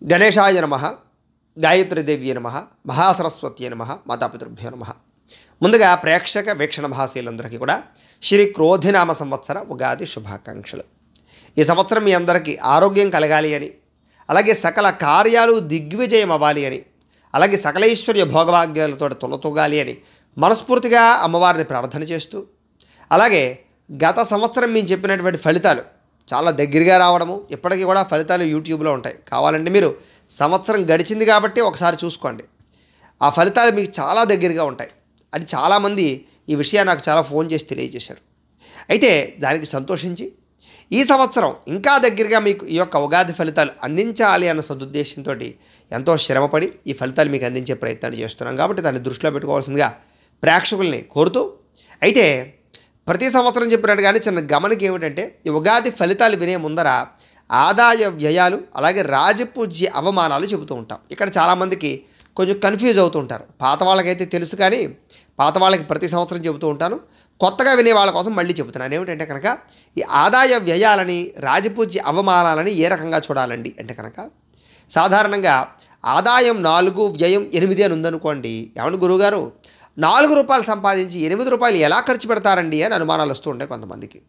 గణేశాయ నమః, గాయత్రీదేవ్యే నమః, మహాసరస్వత్యే నమః, మాతాపితృభ్యో నమః. ముందుగా ప్రేక్షక వీక్షణ మహాశీలందరికీ కూడా శ్రీ క్రోధినామ సంవత్సర ఉగాది శుభాకాంక్షలు. ఈ సంవత్సరం మీ అందరికీ ఆరోగ్యం కలగాలి అని, అలాగే సకల కార్యాలు దిగ్విజయం అవ్వాలి అని, అలాగే సకలైశ్వర్య భోగభాగ్యాలతో తొలతూగాలి అని మనస్ఫూర్తిగా అమ్మవారిని ప్రార్థన చేస్తూ, అలాగే గత సంవత్సరం మేము చెప్పినటువంటి ఫలితాలు చాలా దగ్గరగా రావడము, ఇప్పటికీ కూడా ఫలితాలు యూట్యూబ్లో ఉంటాయి. కావాలంటే మీరు సంవత్సరం గడిచింది కాబట్టి ఒకసారి చూసుకోండి. ఆ ఫలితాలు మీకు చాలా దగ్గరగా ఉంటాయి అని చాలామంది ఈ విషయాన్ని నాకు చాలా ఫోన్ చేసి తెలియజేశారు. అయితే దానికి సంతోషించి ఈ సంవత్సరం ఇంకా దగ్గరగా మీకు ఈ యొక్క ఉగాది ఫలితాలు అందించాలి అన్న సదుద్దేశంతో ఎంతో శ్రమపడి ఈ ఫలితాలు మీకు అందించే ప్రయత్నాన్ని చేస్తున్నాం. కాబట్టి దాన్ని దృష్టిలో పెట్టుకోవాల్సిందిగా ప్రేక్షకుల్ని కోరుతూ, అయితే ప్రతి సంవత్సరం చెప్పినట్టుగానే చిన్న గమనిక ఏమిటంటే, ఈ ఉగాది ఫలితాలు వినే ముందర ఆదాయ వ్యయాలు అలాగే రాజపూజ్య అవమానాలు చెబుతూ ఉంటాం. ఇక్కడ చాలామందికి కొంచెం కన్ఫ్యూజ్ అవుతూ ఉంటారు. పాత వాళ్ళకైతే తెలుసు, కానీ పాత వాళ్ళకి ప్రతి సంవత్సరం చెబుతూ ఉంటాను. కొత్తగా వినే వాళ్ళ కోసం మళ్ళీ చెబుతున్నాను. ఏమిటంటే కనుక, ఈ ఆదాయ వ్యయాలని రాజపూజ్య అవమానాలని ఏ రకంగా చూడాలండి అంటే కనుక, సాధారణంగా ఆదాయం 4 వ్యయం 8 అని ఉందనుకోండి. ఏమంటే గురువుగారు 4 రూపాయలు సంపాదించి 8 రూపాయలు ఎలా ఖర్చు పెడతారండి అని అనుమానాలు వస్తూ ఉంటాయి కొంతమందికి.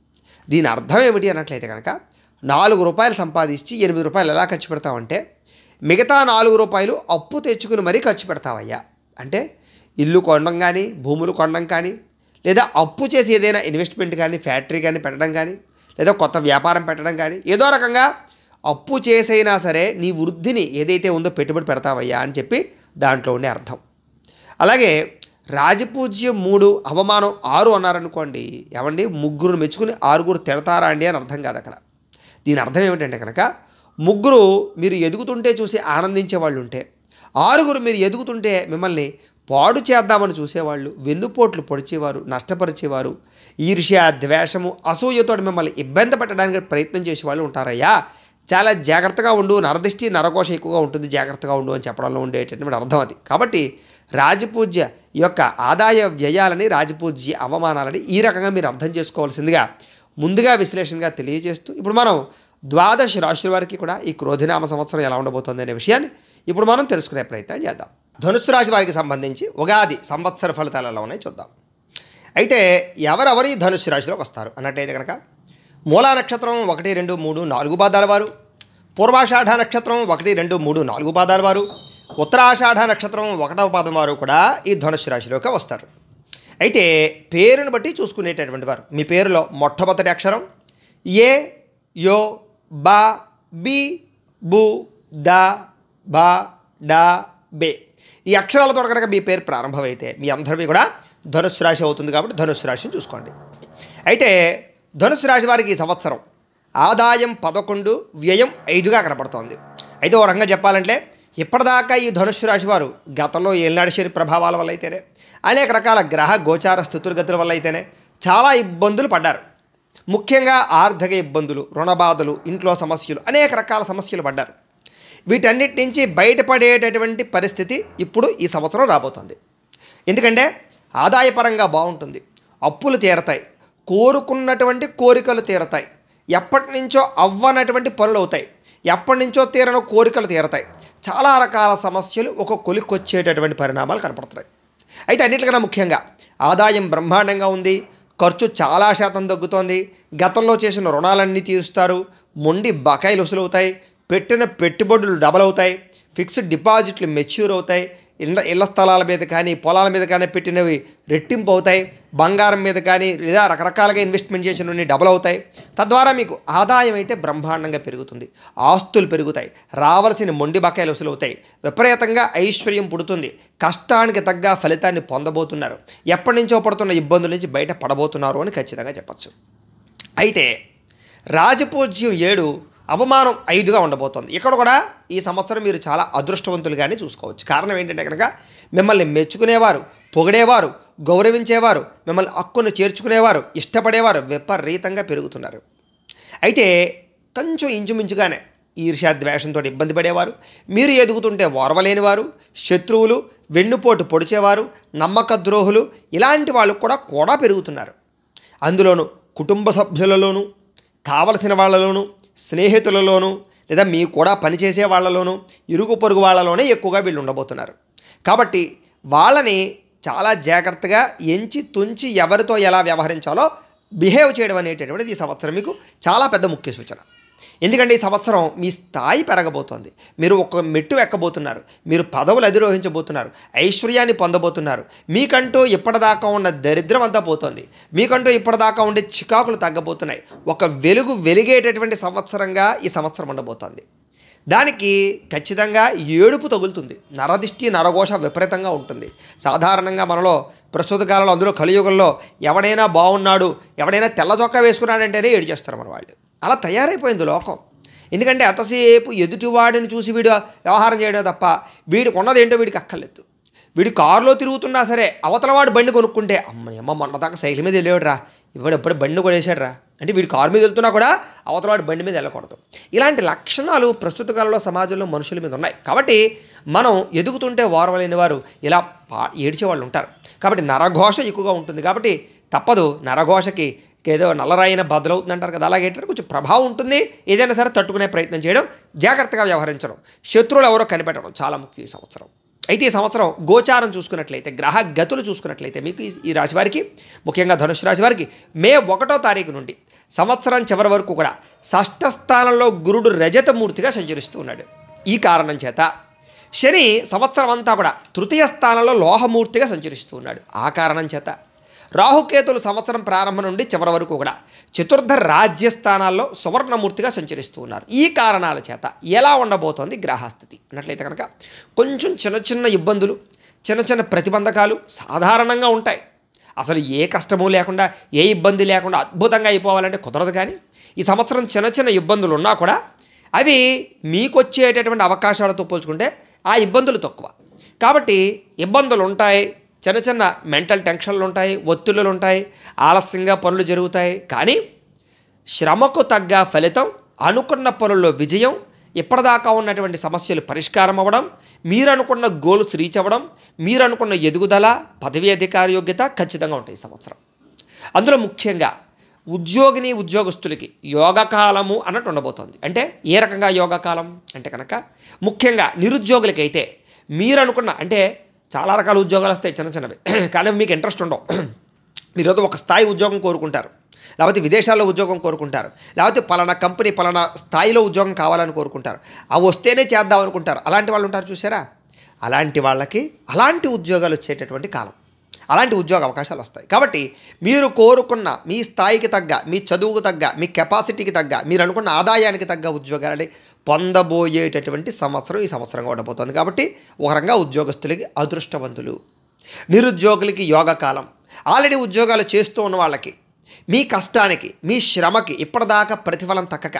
దీని అర్థం ఏమిటి అన్నట్లయితే కనుక, 4 రూపాయలు సంపాదించి 8 రూపాయలు ఎలా ఖర్చు పెడతావంటే, మిగతా 4 రూపాయలు అప్పు తెచ్చుకుని మరీ ఖర్చు పెడతావయ్యా. అంటే ఇల్లు కొనడం కానీ, భూములు కొనడం కానీ, లేదా అప్పు చేసి ఏదైనా ఇన్వెస్ట్మెంట్ కానీ, ఫ్యాక్టరీ కానీ పెట్టడం కానీ, లేదా కొత్త వ్యాపారం పెట్టడం కానీ, ఏదో రకంగా అప్పు చేసైనా సరే నీ వృద్ధిని ఏదైతే ఉందో పెట్టుబడి పెడతావయ్యా అని చెప్పి దాంట్లో ఉండే అర్థం. అలాగే రాజపూజ్యం 3, అవమానం 6 అన్నారనుకోండి. ఏమండి, 3 మెచ్చుకుని 6 తిడతారా అండి అని అర్థం కాదు అక్కడ. దీని అర్థం ఏమిటంటే కనుక, 3 మీరు ఎదుగుతుంటే చూసి ఆనందించే వాళ్ళు ఉంటే, 6 మీరు ఎదుగుతుంటే మిమ్మల్ని పాడు చేద్దామని చూసేవాళ్ళు, వెన్నుపోట్లు పొడిచేవారు, నష్టపరిచేవారు, ఈర్ష్య, ద్వేషము, అసూయతో మిమ్మల్ని ఇబ్బంది పెట్టడానికి ప్రయత్నం చేసేవాళ్ళు ఉంటారయ్యా. చాలా జాగ్రత్తగా ఉండు, నరదిష్టి నరకోశ ఎక్కువగా ఉంటుంది, జాగ్రత్తగా ఉండు అని చెప్పడంలో ఉండేటటువంటి అర్థం అది. కాబట్టి రాజపూజ్య ఈ యొక్క ఆదాయ వ్యయాలని, రాజపూజ్య అవమానాలని ఈ రకంగా మీరు అర్థం చేసుకోవాల్సిందిగా ముందుగా విశ్లేషణగా తెలియజేస్తూ, ఇప్పుడు మనం 12 రాశుల వారికి కూడా ఈ క్రోధినామ సంవత్సరం ఎలా ఉండబోతుంది అనే విషయాన్ని ఇప్పుడు మనం తెలుసుకునే ప్రయత్నం చేద్దాం. ధనుస్సు రాశి వారికి సంబంధించి ఉగాది సంవత్సర ఫలితాలు ఎలా ఉన్నాయి చూద్దాం. అయితే ఎవరెవరు ఈ ధనుస్సు రాశిలోకి వస్తారు అన్నట్టయితే కనుక, మూలా నక్షత్రం 1, 2, 3, 4 పాదాల వారు, పూర్వాషాఢ నక్షత్రం 1, 2, 3, 4 పాదాల వారు, ఉత్తరాషాఢ నక్షత్రం 1వ పాదం వారు కూడా ఈ ధనుస్సు రాశిలోకి వస్తారు. అయితే పేరును బట్టి చూసుకునేటటువంటి వారు, మీ పేరులో మొట్టమొదటి అక్షరం ఏ, యో, బా, బి, బు, ద, బ, డ, బే ఈ అక్షరాలతో కనుక మీ పేరు ప్రారంభమైతే మీ అందరివి కూడా ధనుస్సు రాశి అవుతుంది. కాబట్టి ధనుస్సు రాశిని చూసుకోండి. అయితే ధనుస్సు రాశి వారికి ఈ సంవత్సరం ఆదాయం 11, వ్యయం 5గా కనపడుతోంది. అయితే ఓ రకంగా చెప్పాలంటే, ఇప్పటిదాకా ఈ ధనుస్సు రాశి వారు గతంలో ఏలినాడు శని ప్రభావాల వల్ల అయితేనే, అనేక రకాల గ్రహ గోచార స్థితులగతుల వల్ల అయితేనే చాలా ఇబ్బందులు పడ్డారు. ముఖ్యంగా ఆర్థిక ఇబ్బందులు, రుణబాధలు, ఇంట్లో సమస్యలు, అనేక రకాల సమస్యలు పడ్డారు. వీటన్నిటి నుంచి బయటపడేటటువంటి పరిస్థితి ఇప్పుడు ఈ సంవత్సరం రాబోతోంది. ఎందుకంటే ఆదాయపరంగా బాగుంటుంది, అప్పులు తీరతాయి, కోరుకున్నటువంటి కోరికలు తీరతాయి, ఎప్పటి నుంచో అవ్వనటువంటి పనులు అవుతాయి, ఎప్పటి నుంచో తీరని కోరికలు తీరతాయి. చాలా రకాల సమస్యలు ఒక కొలిక్కొచ్చేటటువంటి పరిణామాలు కనపడుతున్నాయి. అయితే అన్నిటికన్నా ముఖ్యంగా ఆదాయం బ్రహ్మాండంగా ఉంది, ఖర్చు చాలా శాతం తగ్గుతోంది, గతంలో చేసిన రుణాలన్నీ తీరుస్తారు, మొండి బకాయిలు వసూలు అవుతాయి, పెట్టిన పెట్టుబడులు డబల్ అవుతాయి, ఫిక్స్డ్ డిపాజిట్లు మెచ్యూర్ అవుతాయి, ఇళ్ల స్థలాల మీద కానీ పొలాల మీద కానీ పెట్టినవి రెట్టింపు అవుతాయి, బంగారం మీద కానీ లేదా రకరకాలుగా ఇన్వెస్ట్మెంట్ చేసినవన్నీ డబల్ అవుతాయి. తద్వారా మీకు ఆదాయం అయితే బ్రహ్మాండంగా పెరుగుతుంది, ఆస్తులు పెరుగుతాయి, రావాల్సిన మొండి బకాయిలు వసూలు అవుతాయి, విపరీతంగా ఐశ్వర్యం పుడుతుంది, కష్టానికి తగ్గ ఫలితాన్ని పొందబోతున్నారు, ఎప్పటి నుంచో పడుతున్న ఇబ్బందుల నుంచి బయట పడబోతున్నారు అని ఖచ్చితంగా చెప్పచ్చు. అయితే రాజపూజ్యం 7, అవమానం 5గా ఉండబోతోంది. ఇక్కడ కూడా ఈ సంవత్సరం మీరు చాలా అదృష్టవంతులుగానే చూసుకోవచ్చు. కారణం ఏంటంటే కనుక, మిమ్మల్ని మెచ్చుకునేవారు, పొగిడేవారు, గౌరవించేవారు, మిమ్మల్ని హక్కును చేర్చుకునేవారు, ఇష్టపడేవారు విపరీతంగా పెరుగుతున్నారు. అయితే కొంచెం ఇంచుమించుగానే ఈర్ష్య ద్వేషంతో ఇబ్బంది పడేవారు, మీరు ఎదుగుతుంటే ఓర్వలేని వారు, శత్రువులు, వెన్నుపోటు పొడిచేవారు, నమ్మక ద్రోహులు, ఇలాంటి వాళ్ళు కూడా పెరుగుతున్నారు. అందులోనూ కుటుంబ సభ్యులలోనూ, కావలసిన వాళ్ళలోనూ, స్నేహితులలోనూ, లేదా మీ కూడా పనిచేసే వాళ్ళలోనూ ఇరుగు పొరుగు వాళ్ళలోనే ఎక్కువగా వీళ్ళు ఉండబోతున్నారు. కాబట్టి వాళ్ళని చాలా జాగ్రత్తగా ఎంచి తుంచి ఎవరితో ఎలా వ్యవహరించాలో బిహేవ్ చేయడం అనేటటువంటిది ఈ సంవత్సరం మీకు చాలా పెద్ద ముఖ్య సూచన. ఎందుకంటే ఈ సంవత్సరం మీ స్థాయి పెరగబోతోంది. మీరు ఒక మెట్టు ఎక్కబోతున్నారు. మీరు పదవులు అధిరోహించబోతున్నారు. ఐశ్వర్యాన్ని పొందబోతున్నారు. మీకంటూ ఇప్పటిదాకా ఉన్న దరిద్రం అంతా పోతోంది. మీకంటూ ఇప్పటిదాకా ఉండే చికాకులు తగ్గబోతున్నాయి. ఒక వెలుగు వెలిగేటటువంటి సంవత్సరంగా ఈ సంవత్సరం ఉండబోతోంది. దానికి ఖచ్చితంగా ఏడుపు తగులుతుంది. నరదిష్టి నరఘోష విపరీతంగా ఉంటుంది. సాధారణంగా మనలో ప్రస్తుత కాలంలో, అందులో కలియుగంలో ఎవడైనా బాగున్నాడు, ఎవడైనా తెల్ల చొక్కా వేసుకున్నాడంటేనే ఏడు చేస్తారు మన వాళ్ళు. అలా తయారైపోయింది లోకం. ఎందుకంటే అంతసేపు ఎదుటివాడిని చూసి వీడు వ్యవహారం చేయడం తప్ప వీడికి ఉన్నది ఏంటో వీడికి అక్కర్లేదు. వీడు కారులో తిరుగుతున్నా సరే అవతలవాడు బండి కొనుక్కుంటే అమ్మ మొన్నదాకా సైకిల్ మీద వెళ్ళేవాడురా, ఇప్పుడెప్పుడు బండి కొనేసాడు రా అంటే వీడు కారు మీద వెళ్తున్నా కూడా అవతలవాడు బండి మీద వెళ్ళకూడదు. ఇలాంటి లక్షణాలు ప్రస్తుత కాలంలో సమాజంలో మనుషుల మీద ఉన్నాయి. కాబట్టి మనం ఎదుగుతుంటే ఓర్వలేని వారు ఇలా ఏడ్చేవాళ్ళు ఉంటారు. కాబట్టి నరఘోష ఎక్కువగా ఉంటుంది. కాబట్టి తప్పదు, నరఘోషకి ఏదో నల్లరాయిన బదులవుతుందంటారు కదా, అలాగే కొంచెం ప్రభావం ఉంటుంది. ఏదైనా సరే తట్టుకునే ప్రయత్నం చేయడం, జాగ్రత్తగా వ్యవహరించడం, శత్రువులు ఎవరో కనిపెట్టడం చాలా ముఖ్యం ఈ సంవత్సరం. అయితే ఈ సంవత్సరం గోచారం చూసుకున్నట్లయితే, గ్రహ గతులు చూసుకున్నట్లయితే మీకు ఈ రాశి వారికి, ముఖ్యంగా ధనుసు రాశి వారికి మే 1వ తారీఖు నుండి సంవత్సరం చివరి వరకు కూడా షష్ఠ స్థానంలో గురుడు రజతమూర్తిగా సంచరిస్తూ ఉన్నాడు. ఈ కారణం చేత శని సంవత్సరం అంతా కూడా తృతీయ స్థానంలో లోహమూర్తిగా సంచరిస్తూ ఉన్నాడు. ఆ కారణం చేత రాహుకేతులు సంవత్సరం ప్రారంభం నుండి చివరి వరకు కూడా చతుర్థ రాజ్యస్థానాల్లో సువర్ణమూర్తిగా సంచరిస్తూ ఉన్నారు. ఈ కారణాల చేత ఎలా ఉండబోతోంది గ్రహస్థితి అన్నట్లయితే కనుక కొంచెం చిన్న చిన్న ఇబ్బందులు, చిన్న చిన్న ప్రతిబంధకాలు సాధారణంగా ఉంటాయి. అసలు ఏ కష్టము లేకుండా, ఏ ఇబ్బంది లేకుండా అద్భుతంగా అయిపోవాలంటే కుదరదు. కానీ ఈ సంవత్సరం చిన్న చిన్న ఇబ్బందులు ఉన్నా కూడా అవి మీకు వచ్చేటటువంటి అవకాశాలతో పోల్చుకుంటే ఆ ఇబ్బందులు తక్కువ. కాబట్టి ఇబ్బందులు ఉంటాయి, చిన్న చిన్న మెంటల్ టెన్షన్లు ఉంటాయి, ఒత్తిళ్ళు ఉంటాయి, ఆలస్యంగా పనులు జరుగుతాయి. కానీ శ్రమకు తగ్గ ఫలితం, అనుకున్న పనుల్లో విజయం, ఇప్పటిదాకా ఉన్నటువంటి సమస్యలు పరిష్కారం అవ్వడం, మీరు అనుకున్న గోల్స్ రీచ్ అవ్వడం, మీరు అనుకున్న ఎదుగుదల, పదవీ అధికార యోగ్యత ఖచ్చితంగా ఉంటాయి ఈ సంవత్సరం. అందులో ముఖ్యంగా ఉద్యోగస్తులకి యోగకాలము అన్నట్టు ఉండబోతోంది. అంటే ఏ రకంగా యోగకాలం అంటే కనుక ముఖ్యంగా నిరుద్యోగులకైతే మీరు అనుకున్న, అంటే చాలా రకాల ఉద్యోగాలు వస్తాయి చిన్న చిన్నవి, కానీ మీకు ఇంట్రెస్ట్ ఉండవు. మీరు ఒక స్థాయి ఉద్యోగం కోరుకుంటారు, లేకపోతే విదేశాల్లో ఉద్యోగం కోరుకుంటారు, లేకపోతే పలానా కంపెనీ పలానా స్థాయిలో ఉద్యోగం కావాలని కోరుకుంటారు. అవి వస్తేనే చేద్దాం అనుకుంటారు. అలాంటి వాళ్ళు ఉంటారు చూసారా, అలాంటి వాళ్ళకి అలాంటి ఉద్యోగాలు వచ్చేటటువంటి కాలం, అలాంటి ఉద్యోగ అవకాశాలు వస్తాయి. కాబట్టి మీరు కోరుకున్న మీ స్థాయికి తగ్గ, మీ చదువుకు తగ్గ, మీ కెపాసిటీకి తగ్గ, మీరు అనుకున్న ఆదాయానికి తగ్గ ఉద్యోగాలని పొందబోయేటటువంటి సంవత్సరం ఈ సంవత్సరంగా ఉండబోతోంది. కాబట్టి ఒక రకంగా ఉద్యోగస్తులకి అదృష్టవంతులు, నిరుద్యోగులకి యోగకాలం. ఆల్రెడీ ఉద్యోగాలు చేస్తూ ఉన్న వాళ్ళకి మీ కష్టానికి, మీ శ్రమకి ఇప్పటిదాకా ప్రతిఫలం తక్కక,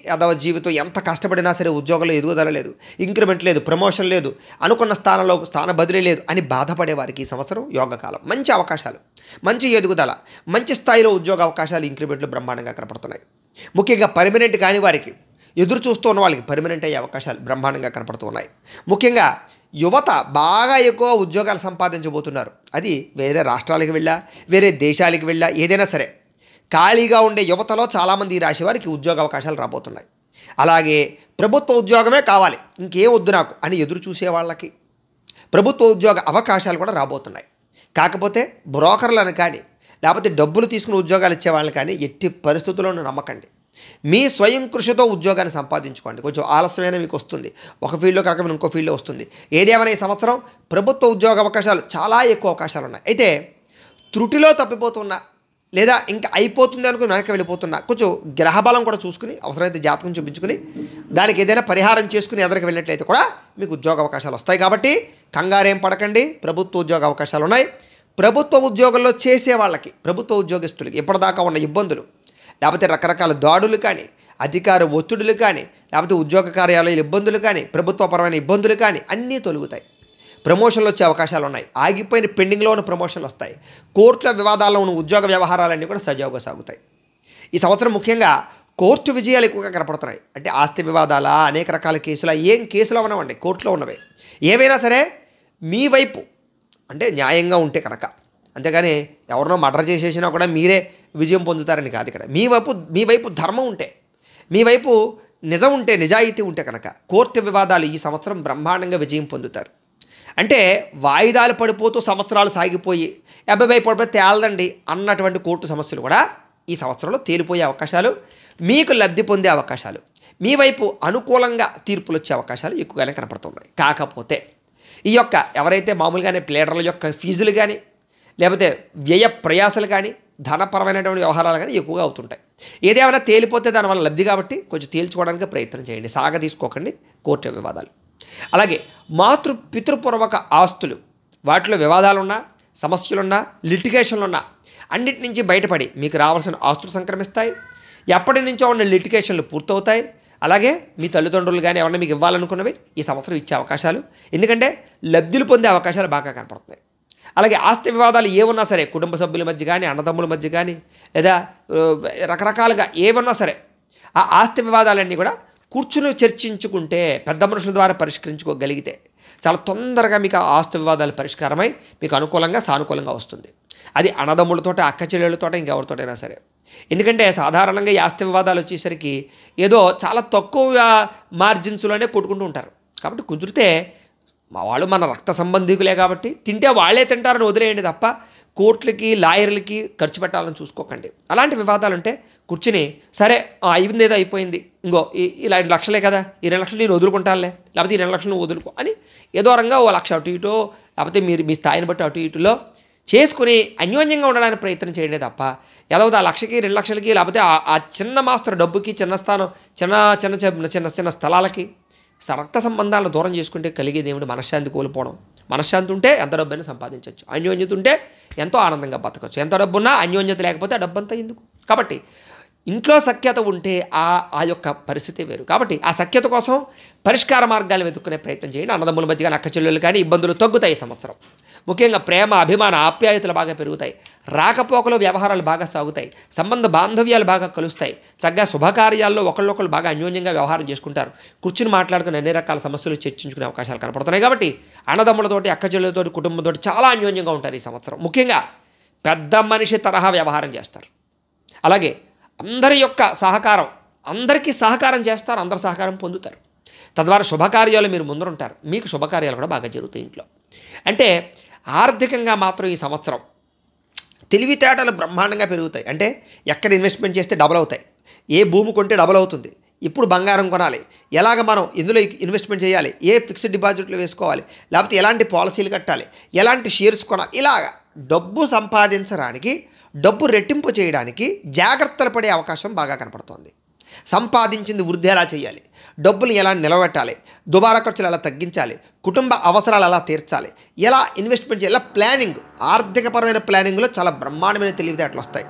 యాదవ జీవితం ఎంత కష్టపడినా సరే ఉద్యోగంలో ఎదుగుదల లేదు, ఇంక్రిమెంట్ లేదు, ప్రమోషన్ లేదు, అనుకున్న స్థానంలో స్థాన బదిలీ లేదు అని బాధపడే వారికి ఈ సంవత్సరం యోగకాలం. మంచి అవకాశాలు, మంచి ఎదుగుదల, మంచి స్థాయిలో ఉద్యోగ అవకాశాలు, ఇంక్రిమెంట్లు బ్రహ్మాండంగా కనపడుతున్నాయి. ముఖ్యంగా పర్మనెంట్ కాని వారికి, ఎదురు చూస్తూ ఉన్న వాళ్ళకి పర్మనెంట్ అయ్యే అవకాశాలు బ్రహ్మాండంగా కనపడుతూ ఉన్నాయి. ముఖ్యంగా యువత బాగా ఎక్కువ ఉద్యోగాలు సంపాదించబోతున్నారు. అది వేరే రాష్ట్రాలకు వెళ్ళా, వేరే దేశాలకు వెళ్ళా, ఏదైనా సరే ఖాళీగా ఉండే యువతలో చాలామంది ఈ రాశి వారికి ఉద్యోగ అవకాశాలు రాబోతున్నాయి. అలాగే ప్రభుత్వ ఉద్యోగమే కావాలి, ఇంకేం వద్దు నాకు అని ఎదురు చూసే వాళ్ళకి ప్రభుత్వ ఉద్యోగ అవకాశాలు కూడా రాబోతున్నాయి. కాకపోతే బ్రోకర్లను కానీ, లేకపోతే డబ్బులు తీసుకుని ఉద్యోగాలు ఇచ్చే వాళ్ళని కానీ ఎట్టి పరిస్థితుల్లోనూ నమ్మకండి. మీ స్వయం కృషితో ఉద్యోగాన్ని సంపాదించుకోండి. కొంచెం ఆలస్యమైన మీకు వస్తుంది, ఒక ఫీల్డ్లో కాకపోతే ఇంకో ఫీల్డ్లో వస్తుంది. ఏదేమైనా ఈ సంవత్సరం ప్రభుత్వ ఉద్యోగ అవకాశాలు చాలా ఎక్కువ అవకాశాలు ఉన్నాయి. అయితే త్రుటిలో తప్పిపోతున్నా, లేదా ఇంకా అయిపోతుంది అనుకుని వెనక్కి వెళ్ళిపోతున్నా, కొంచెం గ్రహబలం కూడా చూసుకుని, అవసరమైతే జాతకం చూపించుకుని దానికి ఏదైనా పరిహారం చేసుకుని ఎదరికి వెళ్ళినట్లయితే కూడా మీకు ఉద్యోగ అవకాశాలు వస్తాయి. కాబట్టి కంగారేం పడకండి, ప్రభుత్వ ఉద్యోగ అవకాశాలు ఉన్నాయి. ప్రభుత్వ ఉద్యోగంలో చేసే వాళ్ళకి, ప్రభుత్వ ఉద్యోగస్తులకి ఇప్పటిదాకా ఉన్న ఇబ్బందులు, లేకపోతే రకరకాల దాడులు కానీ, అధికార ఒత్తిడులు కానీ, లేకపోతే ఉద్యోగ కార్యాలయాల ఇబ్బందులు కానీ, ప్రభుత్వపరమైన ఇబ్బందులు కానీ అన్నీ తొలుగుతాయి. ప్రమోషన్లు వచ్చే అవకాశాలు ఉన్నాయి. ఆగిపోయిన పెండింగ్లో ఉన్న ప్రమోషన్లు వస్తాయి. కోర్టుల వివాదాల్లో ఉన్న ఉద్యోగ వ్యవహారాలన్నీ కూడా సజావుగా సాగుతాయి. ఈ సంవత్సరం ముఖ్యంగా కోర్టు విజయాలు ఎక్కువగా కనపడుతున్నాయి. అంటే ఆస్తి వివాదాల, అనేక రకాల కేసుల, ఏం కేసులు అవనవండి, కోర్టులో ఉన్నవే ఏవైనా సరే మీ వైపు అంటే న్యాయంగా ఉంటే కనుక, అంతేగాని ఎవరినో మర్డర్ చేసేసినా కూడా మీరే విజయం పొందుతారని కాదు. ఇక్కడ మీ వైపు ధర్మం ఉంటే, మీ వైపు నిజం ఉంటే, నిజాయితీ ఉంటే కనుక కోర్టు వివాదాలు ఈ సంవత్సరం బ్రహ్మాండంగా విజయం పొందుతారు. అంటే వాయిదాలు పడిపోతూ సంవత్సరాలు సాగిపోయి అబ్బాయి పడిపోయి తేలదండి అన్నటువంటి కోర్టు సమస్యలు కూడా ఈ సంవత్సరంలో తేలిపోయే అవకాశాలు, మీకు లబ్ధి పొందే అవకాశాలు, మీ వైపు అనుకూలంగా తీర్పులు వచ్చే అవకాశాలు ఎక్కువగానే కనపడుతున్నాయి. కాకపోతే ఈ యొక్క ఎవరైతే మామూలుగానే ప్లేడర్ల యొక్క ఫీజులు కానీ లేకపోతే వ్యయ ప్రయాసాలు కానీ ధనపరమైనటువంటి వ్యవహారాలు కానీ ఎక్కువగా అవుతుంటాయి. ఏదేమైనా తేలిపోతే దానివల్ల లబ్ధి కాబట్టి కొంచెం తేల్చుకోవడానికి ప్రయత్నం చేయండి. సాగ తీసుకోకండి కోర్టు వివాదాలు. అలాగే పితృపూర్వక ఆస్తులు, వాటిలో వివాదాలున్నా, సమస్యలున్నా, లిటిగేషన్లున్నా అన్నిటి నుంచి బయటపడి మీకు రావాల్సిన ఆస్తులు సంక్రమిస్తాయి. ఎప్పటి నుంచో ఉన్న లిటిగేషన్లు పూర్తవుతాయి. అలాగే మీ తల్లిదండ్రులు కానీ ఎవరైనా మీకు ఇవ్వాలనుకున్నవి ఈ సంవత్సరం ఇచ్చే అవకాశాలు, ఎందుకంటే లబ్ధులు పొందే అవకాశాలు బాగా కనపడుతున్నాయి. అలాగే ఆస్తి వివాదాలు ఏమన్నా సరే, కుటుంబ సభ్యుల మధ్య కానీ, అన్నదమ్ముల మధ్య కానీ, లేదా రకరకాలుగా ఏమన్నా సరే ఆ ఆస్తి వివాదాలన్నీ కూడా కూర్చుని చర్చించుకుంటే, పెద్ద మనుషుల ద్వారా పరిష్కరించుకోగలిగితే చాలా తొందరగా మీకు ఆ ఆస్తి వివాదాలు పరిష్కారమై మీకు అనుకూలంగా సానుకూలంగా వస్తుంది. అది అన్నదమ్ములతో, అక్క చెల్లెళ్ళతో, ఇంకెవరితోటైనా సరే. ఎందుకంటే సాధారణంగా ఈ ఆస్తి వివాదాలు వచ్చేసరికి ఏదో చాలా తక్కువ మార్జిన్స్లోనే కొట్టుకుంటూ ఉంటారు. కాబట్టి కుదిరితే వాళ్ళు మన రక్త సంబంధికులే కాబట్టి తింటే వాళ్ళే తింటారని వదిలేయండి తప్ప కోర్టులకి, లాయర్లకి ఖర్చు పెట్టాలని చూసుకోకండి. అలాంటి వివాదాలు ఉంటే కూర్చుని సరే అయింది ఏదో అయిపోయింది, ఇంకో ఇలా 2 లక్షలే కదా, ఈ 2 లక్షలు నేను వదులుకుంటానులే, లేకపోతే ఈ 2 లక్షలు నువ్వు వదులుకో అని ఏదో రంగా 1 లక్ష అటు ఇటో, లేకపోతే మీరు మీ స్థాయిని బట్టి అటు ఇటులో చేసుకుని అన్యోన్యంగా ఉండడానికి ప్రయత్నం చేయండి తప్ప ఏదో ఆ 1 లక్షకి 2 లక్షలకి, లేకపోతే ఆ చిన్న మాస్టర్ డబ్బుకి, చిన్న స్థానం, చిన్న స్థలాలకి రక్త సంబంధాలను దూరం చేసుకుంటే కలిగేది ఏమిటి? మనశ్శాంతి కోల్పోవడం. మనశ్శాంతి ఉంటే ఎంత డబ్బైనా సంపాదించవచ్చు, అన్యోన్యత ఉంటే ఎంతో ఆనందంగా బతకచ్చు. ఎంత డబ్బున్నా అన్యోన్యత లేకపోతే ఆ డబ్బంతా ఎందుకు? కాబట్టి ఇంట్లో సఖ్యత ఉంటే ఆ యొక్క పరిస్థితి వేరు. కాబట్టి ఆ సఖ్యత కోసం పరిష్కార మార్గాలు వెతుక్కునే ప్రయత్నం చేయండి. అన్నదమ్ముల మధ్య కానీ, అక్క చెల్లెళ్ళు కానీ ఇబ్బందులు తగ్గుతాయి ఈ సంవత్సరం. ముఖ్యంగా ప్రేమ, అభిమాన, ఆప్యాయతలు బాగా పెరుగుతాయి. రాకపోకలు, వ్యవహారాలు బాగా సాగుతాయి. సంబంధ బాంధవ్యాలు బాగా కలుస్తాయి. చక్కగా శుభకార్యాల్లో ఒకళ్ళొకళ్ళు బాగా అన్యోన్యంగా వ్యవహారం చేసుకుంటారు. కూర్చుని మాట్లాడుకుని అన్ని రకాల సమస్యలు చర్చించుకునే అవకాశాలు కనపడుతున్నాయి. కాబట్టి అన్నదమ్ములతోటి, అక్క చెల్లెలతోటి, కుటుంబంతో చాలా అన్యోన్యంగా ఉంటారు ఈ సంవత్సరం. ముఖ్యంగా పెద్ద మనిషి తరహా వ్యవహారం చేస్తారు. అలాగే అందరి యొక్క సహకారం, అందరికీ సహకారం చేస్తారు, అందరి సహకారం పొందుతారు. తద్వారా శుభకార్యాలు మీరు ముందరుంటారు. మీకు శుభకార్యాలు కూడా బాగా జరుగుతాయి ఇంట్లో. అంటే ఆర్థికంగా మాత్రం ఈ సంవత్సరం తెలివితేటలు బ్రహ్మాండంగా పెరుగుతాయి. అంటే ఎక్కడ ఇన్వెస్ట్మెంట్ చేస్తే డబుల్ అవుతాయి, ఏ భూమి కొంటే డబుల్ అవుతుంది, ఇప్పుడు బంగారం కొనాలి, ఎలాగ మనం ఇందులో ఇన్వెస్ట్మెంట్ చేయాలి, ఏ ఫిక్స్డ్ డిపాజిట్లు వేసుకోవాలి, లేకపోతే ఎలాంటి పాలసీలు కట్టాలి, ఎలాంటి షేర్స్ కొనాలి, ఇలాగ డబ్బు సంపాదించడానికి, డబ్బు రెట్టింపు చేయడానికి జాగ్రత్తలు పడే అవకాశం బాగా కనపడుతోంది. సంపాదించింది వృద్ధి ఎలా చేయాలి, డబ్బులు ఎలా నిలబెట్టాలి, దుబారా ఖర్చులు ఎలా తగ్గించాలి, కుటుంబ అవసరాలు ఎలా తీర్చాలి, ఎలా ఇన్వెస్ట్మెంట్ చేయాలి, ప్లానింగ్, ఆర్థికపరమైన ప్లానింగ్లో చాలా బ్రహ్మాండమైన తెలివితేటలు వస్తాయి.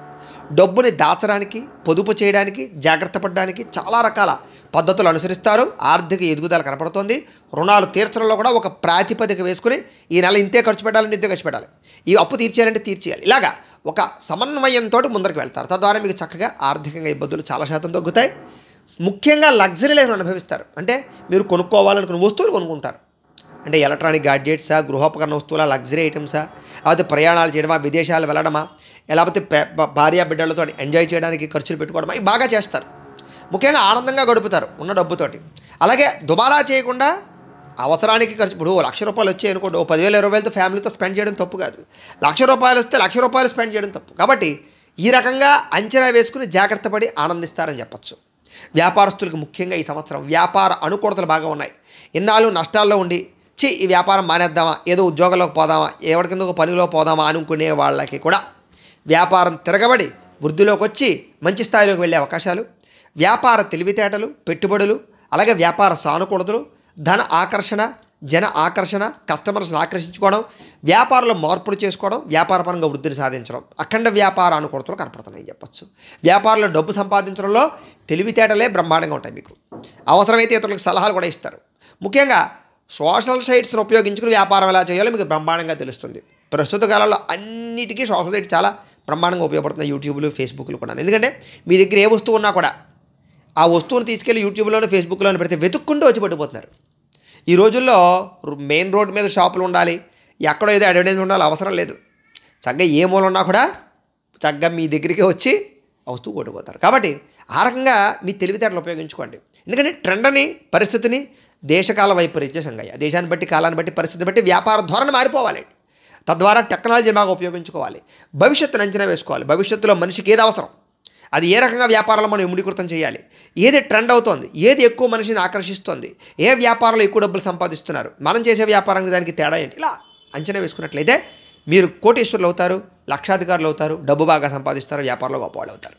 డబ్బుని దాచడానికి, పొదుపు చేయడానికి, జాగ్రత్త పడడానికి చాలా రకాల పద్ధతులు అనుసరిస్తారు. ఆర్థిక ఎదుగుదల కనపడుతోంది. రుణాలు తీర్చడంలో కూడా ఒక ప్రాతిపదిక వేసుకుని ఈ నెల ఇంతే ఖర్చు పెట్టాలంటే ఇంతే ఖర్చు పెట్టాలి, ఈ అప్పు తీర్చేయాలంటే తీర్చేయాలి, ఇలాగా ఒక సమన్వయంతో ముందరికి వెళ్తారు. తద్వారా మీకు చక్కగా ఆర్థికంగా ఇబ్బందులు చాలా శాతం తగ్గుతాయి. ముఖ్యంగా లగ్జరీ లైఫ్ అనుభవిస్తారు. అంటే మీరు కొనుక్కోవాలనుకున్న వస్తువులు కొనుక్కుంటారు. అంటే ఎలక్ట్రానిక్ గాడ్జెట్సా, గృహోపకరణ వస్తువుల, లగ్జరీ ఐటమ్సా, లేకపోతే ప్రయాణాలు చేయడమా, విదేశాలు వెళ్ళడమా, లేకపోతే భార్య బిడ్డలతో ఎంజాయ్ చేయడానికి ఖర్చులు పెట్టుకోవడమా, ఇవి బాగా చేస్తారు. ముఖ్యంగా ఆనందంగా గడుపుతారు ఉన్న డబ్బుతోటి. అలాగే దుబారా చేయకుండా అవసరానికి ఖర్చు. ఇప్పుడు ₹1,00,000 వచ్చాయి అనుకోండి, 10,000 20,000తో ఫ్యామిలీతో స్పెండ్ చేయడం తప్పు కాదు. ₹1,00,000 వస్తే ₹1,00,000 స్పెండ్ చేయడం తప్పు. కాబట్టి ఈ రకంగా అంచనా వేసుకుని జాగ్రత్త పడి ఆనందిస్తారని చెప్పచ్చు. వ్యాపారస్తులకు ముఖ్యంగా ఈ సంవత్సరం వ్యాపార అనుకూలతలు బాగా ఉన్నాయి. ఇన్నాళ్ళు నష్టాల్లో ఉండి ఈ వ్యాపారం మానేద్దామా, ఏదో ఉద్యోగంలోకి పోదామా, ఎవరికిందో పనిలో పోదామా అనుకునే వాళ్ళకి కూడా వ్యాపారం తిరగబడి వృద్ధిలోకి వచ్చి మంచి స్థాయిలోకి వెళ్ళే అవకాశాలు, వ్యాపార తెలివితేటలు, పెట్టుబడులు, అలాగే వ్యాపార సానుకూలతలు, ధన ఆకర్షణ, జన ఆకర్షణ, కస్టమర్స్ని ఆకర్షించుకోవడం, వ్యాపారంలో మార్పులు చేసుకోవడం, వ్యాపారపరంగా వృద్ధిని సాధించడం, అఖండ వ్యాపార అనుకూలతలు కనపడుతున్నాయని చెప్పచ్చు. వ్యాపారంలో డబ్బు సంపాదించడంలో తెలివితేటలే బ్రహ్మాండంగా ఉంటాయి. మీకు అవసరమైతే ఇతరులకు సలహాలు కూడా ఇస్తారు. ముఖ్యంగా సోషల్ సైట్స్ని ఉపయోగించుకుని వ్యాపారం ఎలా చేయాలో మీకు బ్రహ్మాండంగా తెలుస్తుంది. ప్రస్తుత కాలంలో అన్నిటికీ సోషల్ సైట్ చాలా బ్రహ్మాండంగా ఉపయోగపడుతున్నాయి. యూట్యూబ్లు, ఫేస్బుక్లు కూడా. ఎందుకంటే మీ దగ్గర ఏ వస్తువు ఉన్నా కూడా ఆ వస్తువును తీసుకెళ్ళి యూట్యూబ్లోనూ, ఫేస్బుక్లోనూ పెడితే వెతుక్కుంటూ వచ్చి పట్టుకుపోతున్నారు. ఈ రోజుల్లో మెయిన్ రోడ్ మీద షాపులు ఉండాలి, ఎక్కడో ఏదో అడ్వర్టైజ్ ఉండాలి అవసరం లేదు. చక్కగా ఏ మూల ఉన్నా కూడా చక్కగా మీ దగ్గరికి వచ్చి ఆ వస్తువు కొట్టుకుపోతారు. కాబట్టి ఆ రకంగా మీ తెలివితేటలు ఉపయోగించుకోండి. ఎందుకంటే ట్రెండ్ని పరిస్థితిని దేశకాల వైపరీత్య సంగయ్య దేశాన్ని బట్టి కాలాన్ని బట్టి పరిస్థితిని బట్టి వ్యాపార ధోరణి మారిపోవాలి. తద్వారా టెక్నాలజీని బాగా ఉపయోగించుకోవాలి. భవిష్యత్తును అంచనా వేసుకోవాలి. భవిష్యత్తులో మనిషికి ఏది అవసరం, అది ఏ రకంగా వ్యాపారంలో మనం ఇముడీకృతం చేయాలి, ఏది ట్రెండ్ అవుతోంది, ఏది ఎక్కువ మనిషిని ఆకర్షిస్తోంది, ఏ వ్యాపారంలో ఎక్కువ డబ్బులు సంపాదిస్తున్నారు, మనం చేసే వ్యాపారానికి దానికి తేడా ఏంటి, ఇలా అంచనా వేసుకున్నట్లయితే మీరు కోటీశ్వరులు అవుతారు, లక్షాధికారులు అవుతారు, డబ్బు బాగా సంపాదిస్తారు, వ్యాపారంలో గొప్పవాళ్ళు అవుతారు.